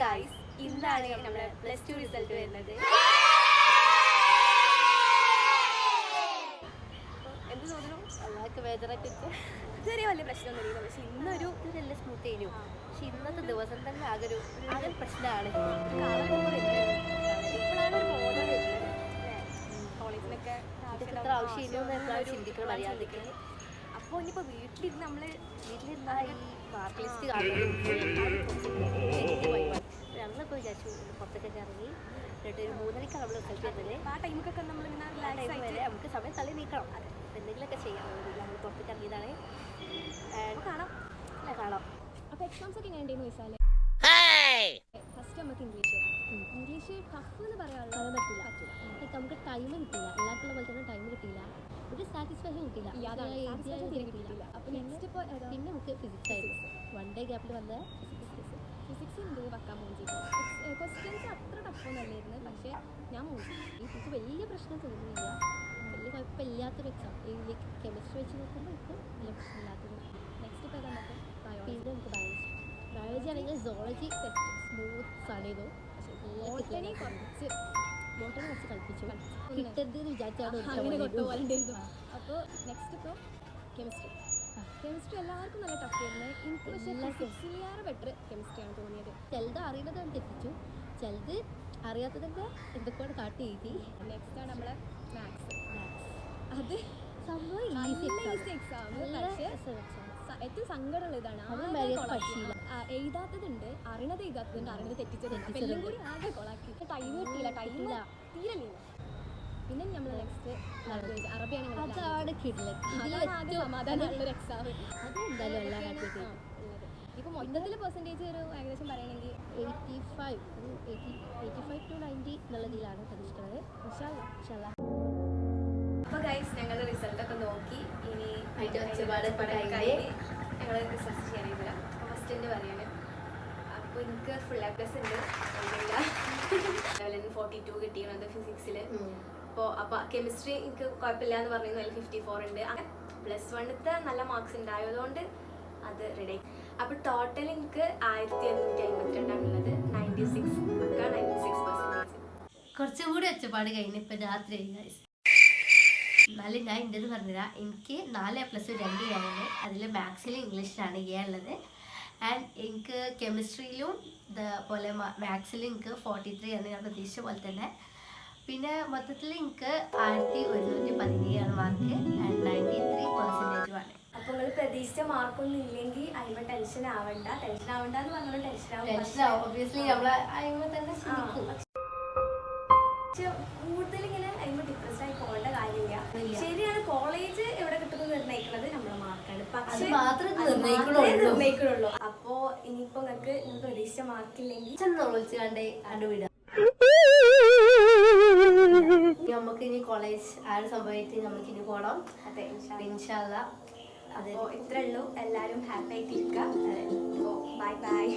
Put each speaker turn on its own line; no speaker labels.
Guys, ഇന്നാണ് നമ്മുടെ plus 2 result വരുന്നത്. എന്ത് തോന്നുന്നു?
എല്ലാവർക്കും വേദനയൊക്കെ
ചെറിയ വലിയ പ്രശ്നമൊന്നുമില്ല. പക്ഷെ ഇന്നൊരു
നല്ല സ്മൂത്ത് ആയിരുന്നു. പക്ഷെ ഇന്നത്തെ ദിവസം തന്നെ ആകെ പ്രശ്നമാണ്.
ഇപ്പോഴാണ് ഒരു ബോധം വരുന്നത്. കോളേജിലൊക്കെ
എത്ര ആവശ്യമില്ലെന്ന് ചിന്തിക്കണം അറിയാതിരിക്കുക.
അപ്പോൾ ഇനിയിപ്പോൾ വീട്ടിലിരുന്ന് നമ്മൾ
വീട്ടിലിരുന്നാൽ ഈ മാർക്ക് ലിസ്റ്റ് കാണുന്നതും ഞങ്ങളിപ്പോൾ വിചാരിച്ചു പുറത്തേക്കൊക്കെ ഇറങ്ങി എന്നിട്ട് ഒരു 3:30 നമ്മൾ റിസൾട്ട് വരുന്നത്.
ആ ടൈമൊക്കെ നമ്മളിങ്ങനെ റിലാക്സ് ആയിട്ട്
നമുക്ക് സമയം തള്ളി നീക്കണം. എന്തെങ്കിലുമൊക്കെ ചെയ്യാം. നമ്മൾ പുറത്തേക്ക് ഇറങ്ങിയതാണ്.
കാണാം.
കാണാം.
അപ്പോൾ എക്സാംസ് ഒക്കെ എങ്ങനെയുണ്ടെന്ന് ചോദിച്ചാൽ ഫസ്റ്റ് നമുക്ക് ഇംഗ്ലീഷ് ടഫ് എന്ന് പറയാനുള്ളത് പറ്റില്ല.
നമുക്ക് ടൈം കിട്ടിയില്ല. എല്ലാവർക്കുള്ള പോലെ തന്നെ ടൈം കിട്ടിയില്ല. ഒരു സാറ്റിസ്ഫാക്ഷൻ കിട്ടിയില്ല.
അപ്പോൾ നെക്സ്റ്റ് ഇപ്പോൾ
പിന്നെ നമുക്ക് ഫിസിക്സ് ആയിരുന്നു. 1 ഡേ ഗ്യാപ്പിൽ വന്ന
ഫിസിക്സ് ഉണ്ട് വെക്കാൻ മൂഞ്ചി. ക്വസ്റ്റ്യൻസ് അത്ര ടഫൊന്നുമല്ലായിരുന്നു. പക്ഷേ ഞാൻ മൂഞ്ചി. എനിക്ക് വലിയ പ്രശ്നം തോന്നുന്നില്ല.
വലിയ കുഴപ്പമില്ലാത്തൊരു എക്സാം. ഈ കെമിസ്ട്രി വെച്ച് നോക്കുമ്പോൾ ഇപ്പോൾ വലിയ പ്രശ്നമില്ലാത്തൊരു.
നെക്സ്റ്റ് ഇപ്പോൾ നമുക്ക്
പിന്നെ നമുക്ക് ബയോളജി ആണെങ്കിൽ സോളജി സെറ്റ് സ്മൂത്ത് ആണേതോ.
ബോട്ടണി കുറച്ച്
കളിപ്പിച്ചു. കിട്ടരുത് എന്ന് വിചാരിച്ചാണ്
അങ്ങനെ കൊണ്ടുപോകാനുണ്ടായിരുന്നു. അപ്പോൾ നെക്സ്റ്റ് ഇപ്പോൾ കെമിസ്ട്രി എല്ലാവർക്കും നല്ല ടഫ് ആയിരുന്നു. എനിക്ക് പക്ഷേ ഫിസിക്സിലേറെ ബെറ്റർ കെമിസ്ട്രിയാണ് തോന്നിയത്.
ചിലത് അറിയുന്നത് നമുക്ക് എത്തിച്ചു, ചിലത് അറിയാത്തതൊക്കെ എന്തൊക്കെയാണ് കാട്ടി എഴുതി.
നെക്സ്റ്റാണ് നമ്മളെ മാത്സ്. അത്
സംഭവം
ഈസി എക്സാം. പക്ഷേ ഏറ്റവും സങ്കടമുള്ള ഇതാണ് എഴുതാത്തതുണ്ട്, അറിയണത് എഴുതാത്തതുണ്ട്, അറിയണത് തെറ്റിച്ചതുണ്ട്. എല്ലാം കൂടി ആകെ കൊളാക്കി. ടൈം കിട്ടിയില്ല, തീരലില്ല. പിന്നെ നമ്മൾ നെക്സ്റ്റ് അറബിയാണ്.
അതാണ് കിടലൻ.
ആകെ സമാധാനമുള്ളൊരു എക്സാം.
അത് എന്തായാലും എല്ലാം ഹാപ്പി ആയിട്ട്.
ഇപ്പോൾ മൊത്തത്തിൽ പെർസെൻറ്റേജ് ഒരു ഏകദേശം പറയുകയാണെങ്കിൽ
85 to 90 എന്നുള്ളതിലാണ് പ്രതീക്ഷിക്കുന്നത്. ഇൻഷാല്ലാ.
അപ്പോൾ ഗൈസ്, ഞങ്ങൾ റിസൾട്ടൊക്കെ നോക്കി. ഇനി
ഞങ്ങൾ
റിസൾട്ട് ചെയ്യാനില്ല. അപ്പോൾ ഫസ്റ്റിൻ്റെ പറയുന്നത് അപ്പോൾ എനിക്ക് ഫുൾ A+ ഉണ്ട്. 42 കിട്ടിയത് ഫിസിക്സിൽ. അപ്പോൾ കെമിസ്ട്രി എനിക്ക് കുഴപ്പമില്ല എന്ന് പറയുന്നു. അതിൽ 54 ഉണ്ട്. അങ്ങനെ +1 നല്ല മാർക്സ് ഉണ്ടായതുകൊണ്ട് അത് റെഡി. അപ്പോൾ ടോട്ടൽ എനിക്ക് 1752 96%.
കുറച്ചും കൂടി ഒച്ചപ്പാട് കഴിഞ്ഞ് ഇപ്പം രാത്രി. എന്നാലും ഞാൻ എൻ്റെ പറഞ്ഞുതരാം. എനിക്ക് 4 A+, 2 A ആണ്. അതിൽ മാത്സിലും ഇംഗ്ലീഷിലാണ് A ഉള്ളത്. ആൻഡ് എനിക്ക് കെമിസ്ട്രിയിലും ഇതുപോലെ മാത്സിലും എനിക്ക് 43 ആണ്. ഞാൻ പ്രതീക്ഷിച്ച പോലെ തന്നെ. പിന്നെ മൊത്തത്തിൽ എനിക്ക് 1117 മാർക്ക് ആൻഡ് 93% ആണ്.
അപ്പോൾ നിങ്ങൾ പ്രതീക്ഷിച്ച മാർക്കൊന്നും ഇല്ലെങ്കിൽ അതിന് ടെൻഷൻ ആവണ്ട എന്ന് പറഞ്ഞാൽ ടെൻഷൻ ആവും.
ഒബ്വിയസ്ലി നമ്മൾ അതിന് തന്നെ ചിന്തിക്കും.
കൂടുതൽ ഇങ്ങനെ അതിന് ഡിപ്രസ്ഡ് ആയി പോകേണ്ട കാര്യമില്ല. ശരിയാണ്, കോളേജ് എവിടെ കിട്ടുന്നത് നിർണ്ണയിക്കുന്നത് നമ്മുടെ മാർക്കാണ്. പക്ഷേ നിർണ്ണയിക്കുള്ളൂ. അപ്പോൾ ഇനിയിപ്പോൾ നിങ്ങൾക്ക് പ്രതീക്ഷിച്ച മാർക്കില്ലെങ്കിൽ
നമുക്ക് ഇനി കോളേജ് സംഭവിച്ചിട്ട് നമുക്ക് ഇനി പോകണം.
അതെ,
ഇൻഷാല്ലാ.
അപ്പോൾ ഇത്രേ ഉള്ളൂ. എല്ലാവരും ഹാപ്പി ആയിട്ടിരിക്കുക. ബൈ.